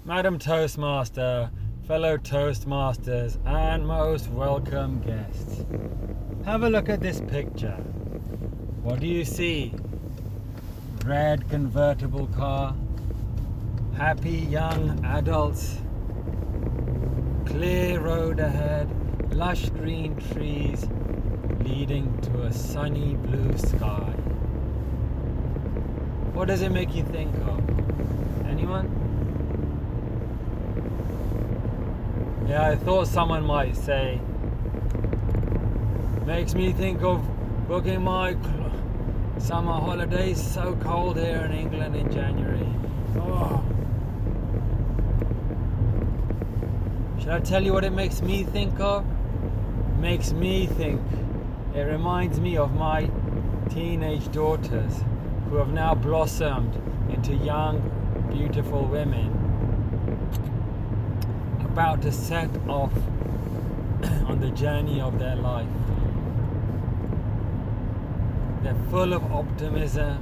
Madam Toastmaster, fellow Toastmasters, and most welcome guests. Have a look at this picture. What do you see? Red convertible car, happy young adults, clear road ahead, lush green trees leading to a sunny blue sky. What does it make you think of? Anyone? Yeah, I thought someone might say, makes me think of booking my summer holidays. So cold here in England in January. Oh. Should I tell you what it makes me think of? It makes me think, it reminds me of my teenage daughters who have now blossomed into young, beautiful women, about to set off on the journey of their life. They're full of optimism,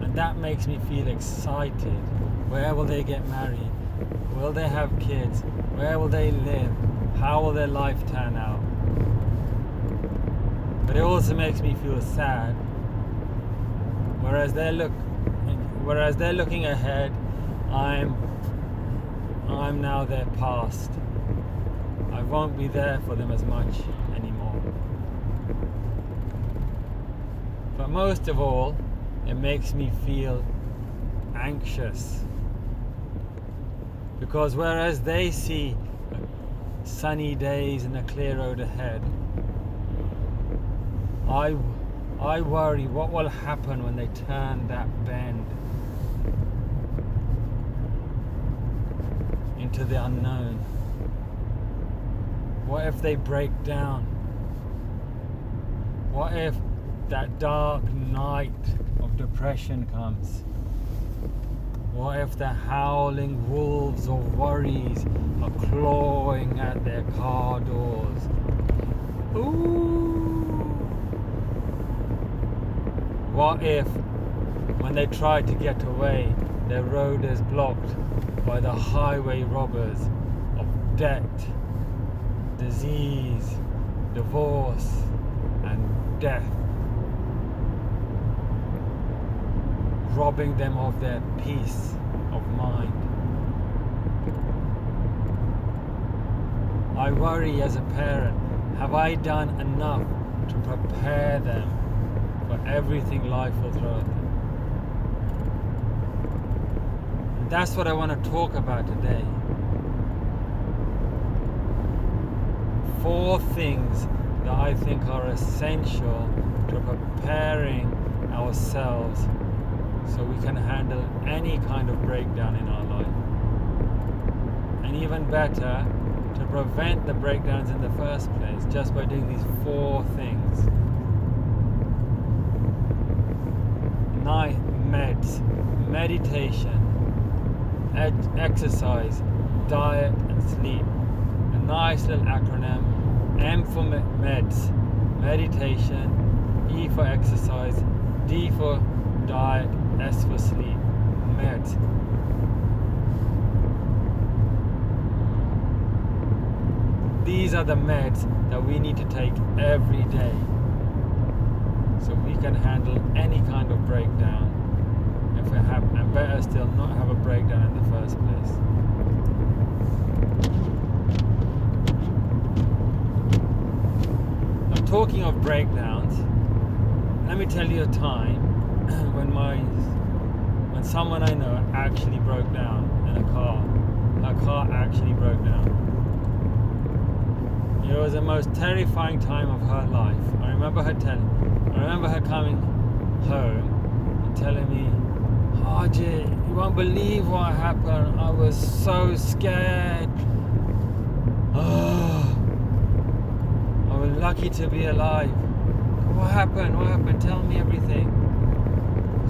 and that makes me feel excited. Where will they get married? Will they have kids? Where will they live? How will their life turn out? But it also makes me feel sad. Whereas they're looking ahead, I'm now their past. I won't be there for them as much anymore. But most of all, it makes me feel anxious. Because whereas they see sunny days and a clear road ahead, I worry what will happen when they turn that bend into the unknown. What if they break down? What if that dark night of depression comes? What if the howling wolves of worries are clawing at their car doors? Ooh! What if, when they try to get away, their road is blocked by the highway robbers of debt, disease, divorce, and death, robbing them of their peace of mind? I worry as a parent, have I done enough to prepare them for everything life will throw at them? And that's what I want to talk about today. 4 things that I think are essential to preparing ourselves so we can handle any kind of breakdown in our life. And even better, to prevent the breakdowns in the first place, just by doing these 4 things. Meds, meditation, exercise, diet and sleep. A nice little acronym. M for meds, meditation, E for exercise, D for diet, S for sleep. Meds. These are the meds that we need to take every day so we can handle any kind of breakdown, if we have, and better still not have a breakdown in the first place. Now, talking of breakdowns, let me tell you a time when someone I know actually broke down in a car. Her car actually broke down. It was the most terrifying time of her life. I remember her coming home and telling me, Haji, you won't believe what happened. I was so scared. Oh, I was lucky to be alive. What happened? What happened? Tell me everything.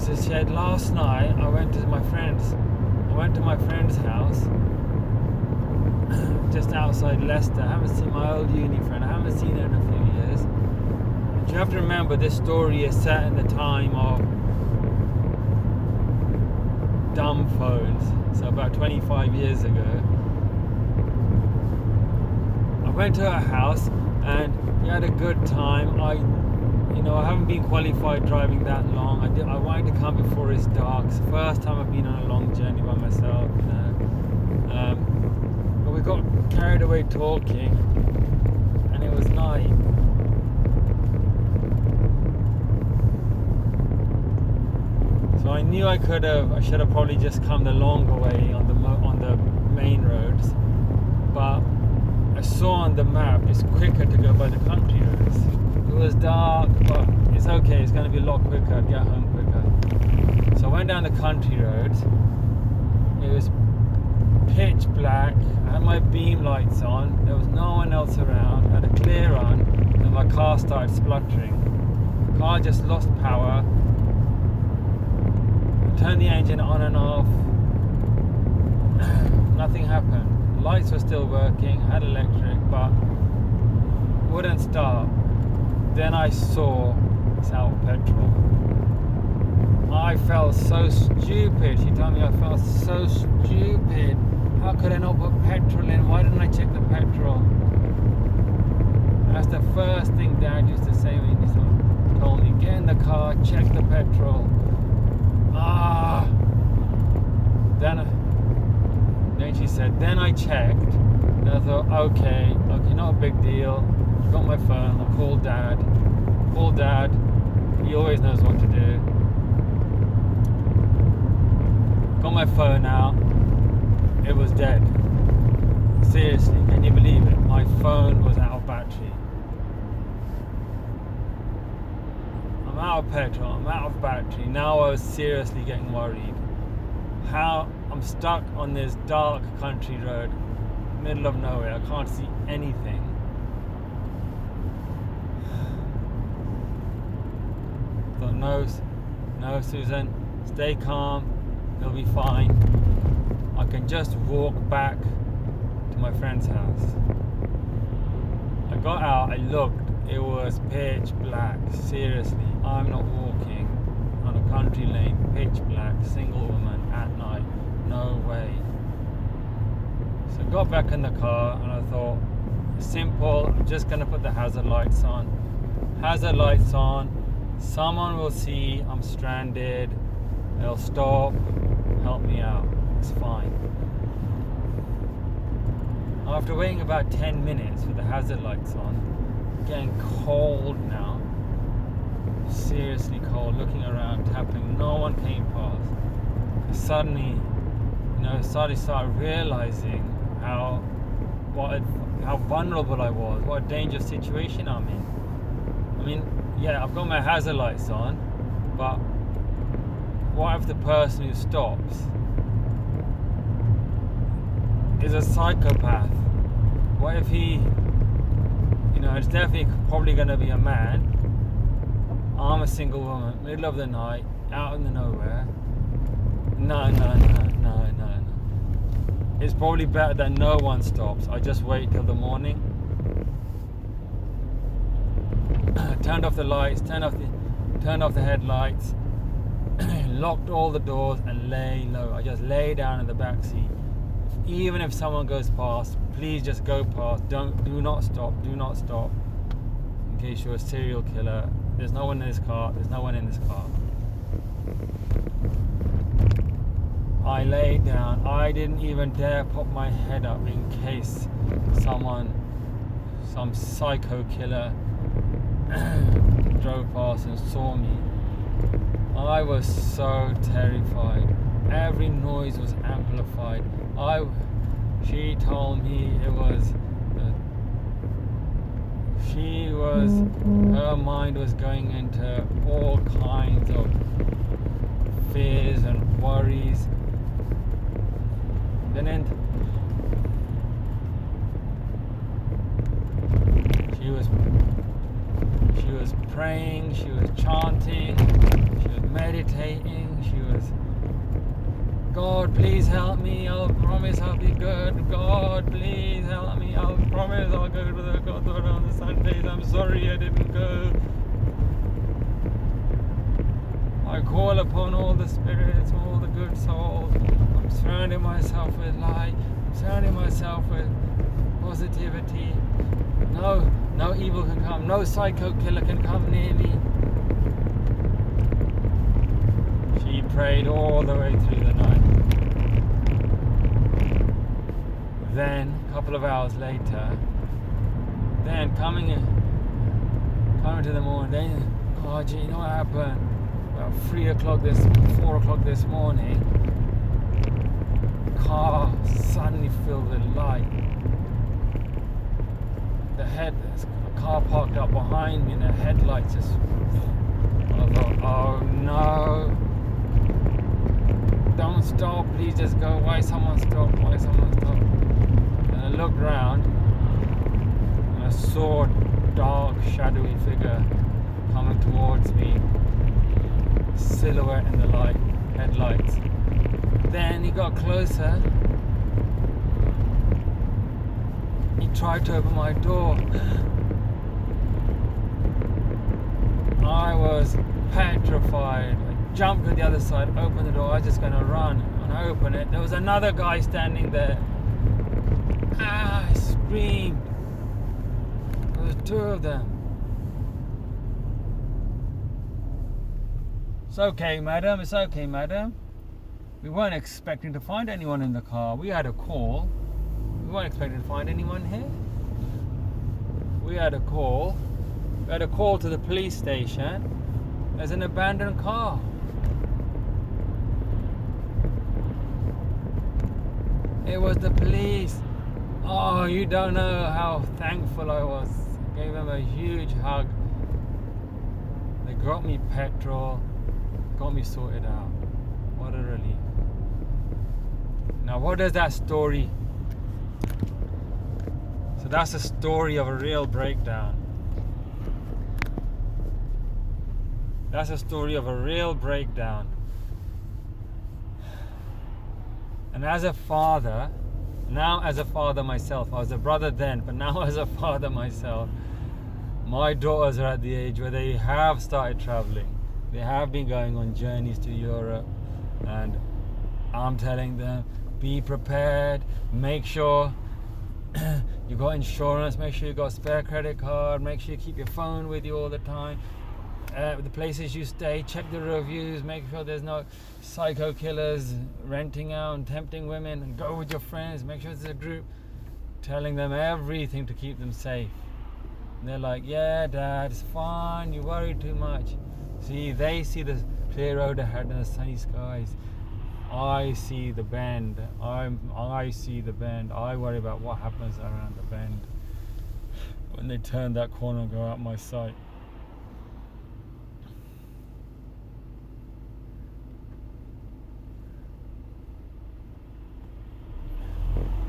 She said, last night I went to my friend's house just outside Leicester. I haven't seen my old uni friend. I haven't seen her in a few years. And you have to remember, this story is set in the time of dumb phones. So about 25 years ago, I went to her house and we had a good time. I haven't been qualified driving that long. I wanted to come before it's dark. It's the first time I've been on a long journey by myself, but we got carried away talking, and it was night. So I knew I should have probably just come the longer way on the main roads, but I saw on the map it's quicker to go by the country roads. It was dark, but it's okay. It's going to be a lot quicker. I'd get home quicker. So I went down the country roads. It was pitch black. I had my beam lights on. There was no one else around. I had a clear run, and my car started spluttering. The car just lost power. I turned the engine on and off. Nothing happened. The lights were still working. I had electric, but wouldn't start. Then I saw it's out of petrol. I felt so stupid. She told me I felt so stupid. How could I not put petrol in? Why didn't I check the petrol? That's the first thing Dad used to say when he told me, get in the car, check the petrol. Then she said, then I checked. And I thought, okay, not a big deal. I got my phone, I called Dad. He always knows what to do. Got my phone out. It was dead. Seriously, can you believe it? My phone was out of battery. I'm out of petrol, I'm out of battery. Now I was seriously getting worried. How I'm stuck on this dark country road, middle of nowhere. I can't see anything. Thought, no, Susan, stay calm. It'll be fine. I can just walk back to my friend's house. I got out, I looked, it was pitch black. Seriously, I'm not walking on a country lane, pitch black, single woman at night. No way. So I got back in the car and I thought, simple, I'm just gonna put the hazard lights on. Hazard lights on, someone will see I'm stranded, they'll stop, help me out, it's fine. After waiting about 10 minutes with the hazard lights on, getting cold now, seriously cold, looking around, tapping, no one came past. I suddenly, started realizing how vulnerable I was, what a dangerous situation I'm in. I mean, yeah, I've got my hazard lights on, but what if the person who stops is a psychopath? What if he, it's definitely probably going to be a man. I'm a single woman, middle of the night, out in the nowhere. No. It's probably better that no one stops. I just wait till the morning. Turned off the lights, turned off the headlights, locked all the doors and lay low. I just lay down in the back seat. Even if someone goes past, please just go past. Do not stop. In case you're a serial killer. There's no one in this car. I laid down. I didn't even dare pop my head up in case some psycho killer drove past and saw me. I was so terrified. Every noise was amplified. She told me it was. Her mind was going into all kinds of fears and worries. Then she was praying, she was chanting, she was meditating, she was, God, please help me, I'll promise I'll be good. God, please help me, I'll promise I'll go to the Kotor on the Sundays. I'm sorry I didn't go. I call upon all the spirits, all the good souls. I'm surrounding myself with light. I'm surrounding myself with positivity. No evil can come. No psycho killer can come near me. She prayed all the way through the night. Then, a couple of hours later, then coming to the morning, then, oh gee, you know what happened? About 4 o'clock this morning, car suddenly filled with light. There's a car parked up behind me and the headlights just, I thought, oh no, don't stop, please just go, why someone stop? And I looked round and I saw a dark shadowy figure coming towards me, silhouette in the headlights. Then he got closer. He tried to open my door. I was petrified. I jumped to the other side, opened the door. I was just going to run. When I opened it, there was another guy standing there. I screamed. There was 2 of them. It's okay, madam. We weren't expecting to find anyone in the car. We had a call. We weren't expecting to find anyone here. We had a call to the police station. There's an abandoned car. It was the police. Oh, you don't know how thankful I was. I gave them a huge hug. They got me petrol, got me sorted out. What a relief. Now, what does that story? So that's a story of a real breakdown. That's a story of a real breakdown. And as a father, now as a father myself, I was a brother then, but now as a father myself, my daughters are at the age where they have started traveling. They have been going on journeys to Europe, and I'm telling them, be prepared, make sure you got insurance, make sure you got a spare credit card, make sure you keep your phone with you all the time. The places you stay, check the reviews, make sure there's no psycho killers renting out and tempting women, and go with your friends, make sure there's a group, telling them everything to keep them safe. And they're like, yeah dad, it's fine, you worry too much. See, they see the clear road ahead and the sunny skies. I see the bend. I see the bend. I worry about what happens around the bend when they turn that corner and go out my sight.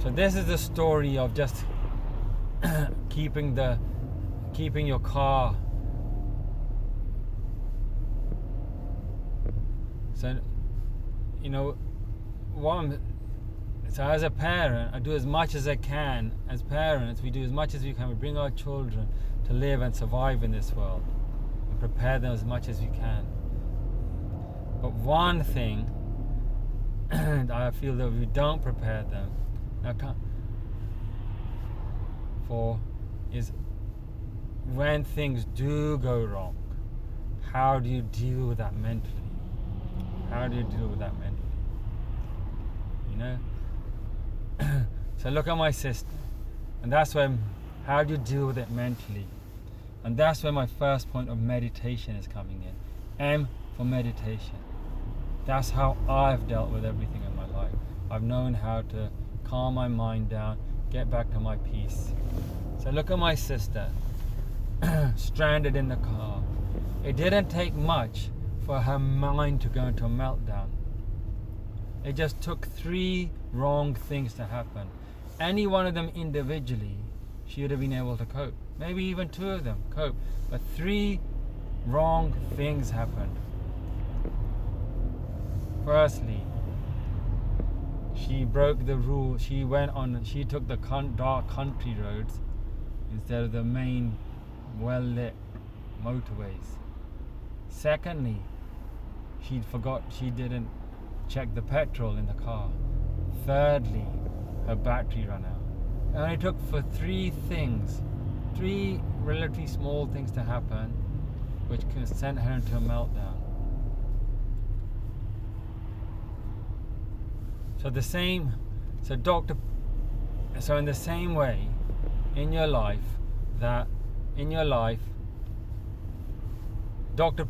So this is the story of just keeping your car. So, you know, so as a parent, I do as much as I can. As parents, we do as much as we can. We bring our children to live and survive in this world and prepare them as much as we can. But one thing I feel that we don't prepare them for is when things do go wrong, how do you deal with that mentally? How do you deal with that mentally? You know? So look at my sister. And that's when, how do you deal with it mentally? And that's where my first point of meditation is coming in. M for meditation. That's how I've dealt with everything in my life. I've known how to calm my mind down, get back to my peace. So look at my sister, stranded in the car. It didn't take much for her mind to go into a meltdown. It just took 3 wrong things to happen. Any one of them individually, she would have been able to cope. Maybe even 2 of them cope. But 3 wrong things happened. Firstly, she broke the rule. She took the dark country roads instead of the main well-lit motorways. Secondly, she didn't check the petrol in the car. Thirdly, her battery ran out. It only took for three relatively small things to happen, which sent her into a meltdown. So in the same way, in your life, Dr.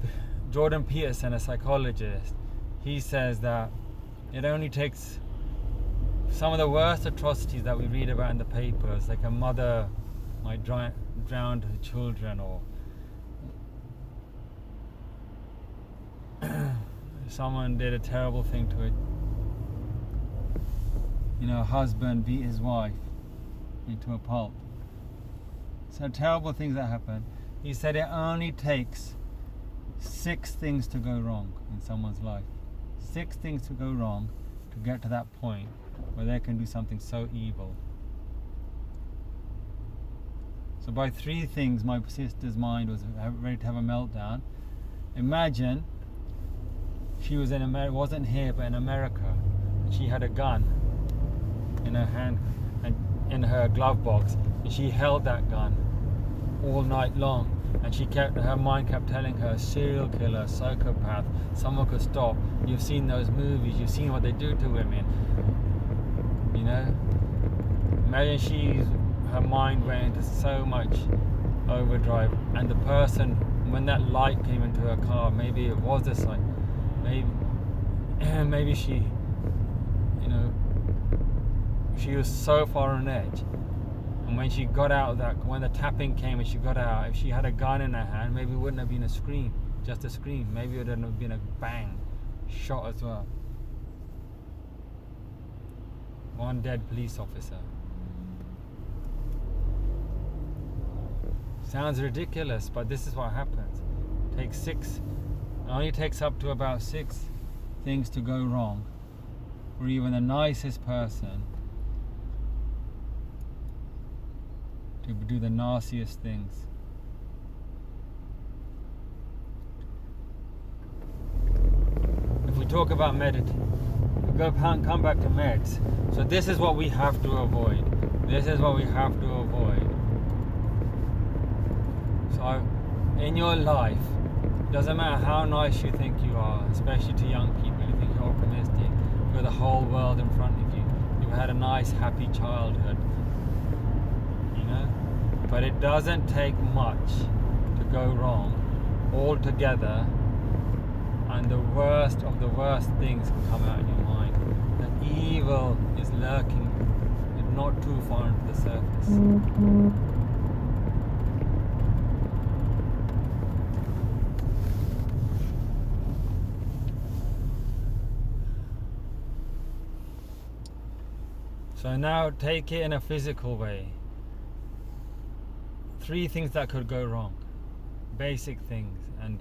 Jordan Peterson, a psychologist, he says that it only takes some of the worst atrocities that we read about in the papers, like a mother might drown her children, or someone did a terrible thing to it. A husband beat his wife into a pulp. So terrible things that happen. He said it only takes 6 things to go wrong in someone's life. 6 things to go wrong to get to that point where they can do something so evil. So by 3 things, my sister's mind was ready to have a meltdown. Imagine she was in America, wasn't here, but in America. She had a gun in her hand and in her glove box, and she held that gun all night long, and her mind kept telling her, serial killer, psychopath, someone could stop. You've seen those movies, you've seen what they do to women, imagine her mind went into so much overdrive, and the person, when that light came into her car, maybe it was a sign, maybe she was so far on edge, and when she got out when the tapping came and she got out, if she had a gun in her hand, maybe it wouldn't have been just a scream, maybe it would have been a bang shot as well. 1 dead police officer. Sounds ridiculous, but this is what happens. It only takes up to about 6 things to go wrong for even the nicest person to do the nastiest things. If we talk about come back to meds. So this is what we have to avoid. So in your life, doesn't matter how nice you think you are, especially to young people, you think you're optimistic, you've got the whole world in front of you, you've had a nice happy childhood, but it doesn't take much to go wrong altogether, and the worst of the worst things can come out in your mind. The evil is lurking, it's not too far into the surface. So now take it in a physical way. 3 things that could go wrong, basic things, and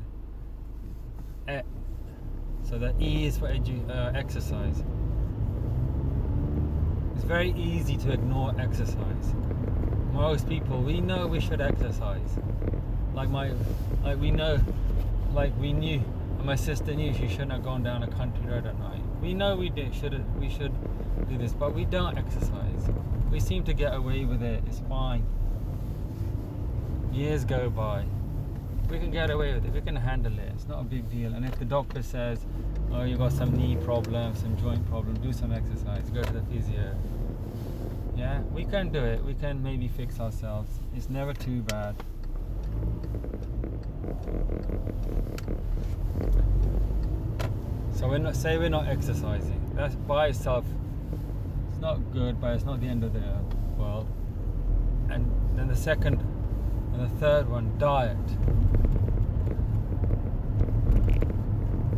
so the E is for exercise. It's very easy to ignore exercise. Most people, we know we should exercise. We knew, and my sister knew she shouldn't have gone down a country road at night. We know we should do this, but we don't exercise. We seem to get away with it. It's fine. Years go by. We can get away with it. We can handle it. It's not a big deal. And if the doctor says, oh, you got some knee problems, some joint problems, do some exercise, go to the physio. Yeah, we can do it. We can maybe fix ourselves. It's never too bad. So we're not exercising. That's by itself, it's not good, but it's not the end of the world. And then the second and the third one, diet.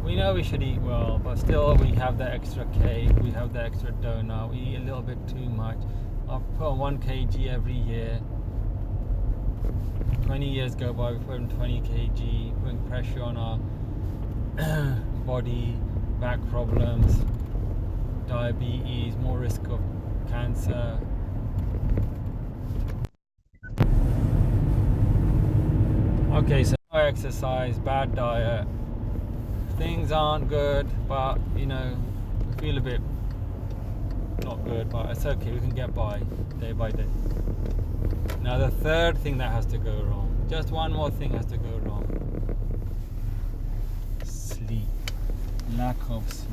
We know we should eat well, but still we have that extra cake, we have that extra donut, we eat a little bit too much. I've put on 1 kg every year. 20 years go by, we put on 20 kg, putting pressure on our body, back problems, diabetes, more risk of cancer. Okay, so no exercise, bad diet, things aren't good, but you know, we feel a bit not good, but it's okay, we can get by day by day. Now the third thing that has to go wrong, just one more thing has to go wrong. Sleep. Lack of sleep.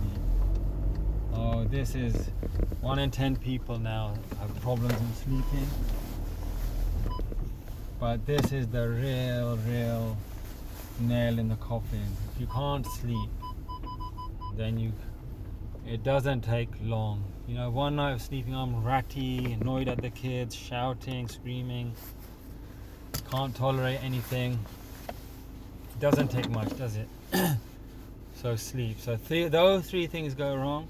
Oh, this is 1 in 10 people now have problems in sleeping. But this is the real nail in the coffin. If you can't sleep, then it doesn't take long. You know, one night of sleeping, I'm ratty, annoyed at the kids, shouting, screaming, can't tolerate anything. It doesn't take much, does it? So sleep. So those three things go wrong,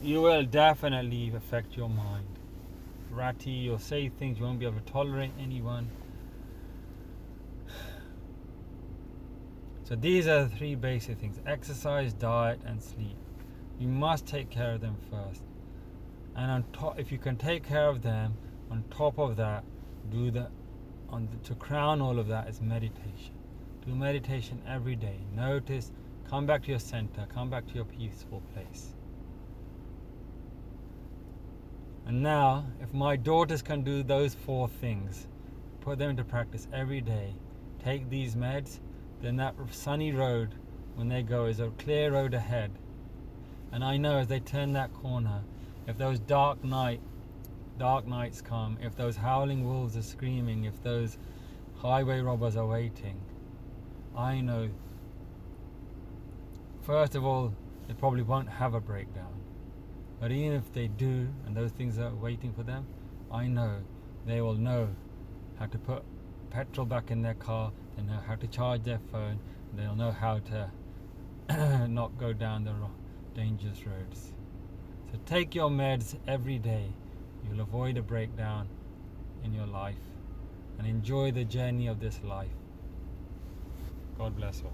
you will definitely affect your mind. Ratty, you'll say things, you won't be able to tolerate anyone. So these are the three basic things: exercise, diet, and sleep. You must take care of them first. And on top, if you can take care of them, on top of that, to crown all of that is meditation. Do meditation every day. Notice, come back to your center, come back to your peaceful place. And now, if my daughters can do those 4 things, put them into practice every day, take these meds, then that sunny road when they go is a clear road ahead. And I know as they turn that corner, if those dark nights come, if those howling wolves are screaming, if those highway robbers are waiting, I know, first of all, they probably won't have a breakdown. But even if they do, and those things are waiting for them, I know they will know how to put petrol back in their car, they know how to charge their phone, they'll know how to not go down the dangerous roads. So take your meds every day. You'll avoid a breakdown in your life and enjoy the journey of this life. God bless all.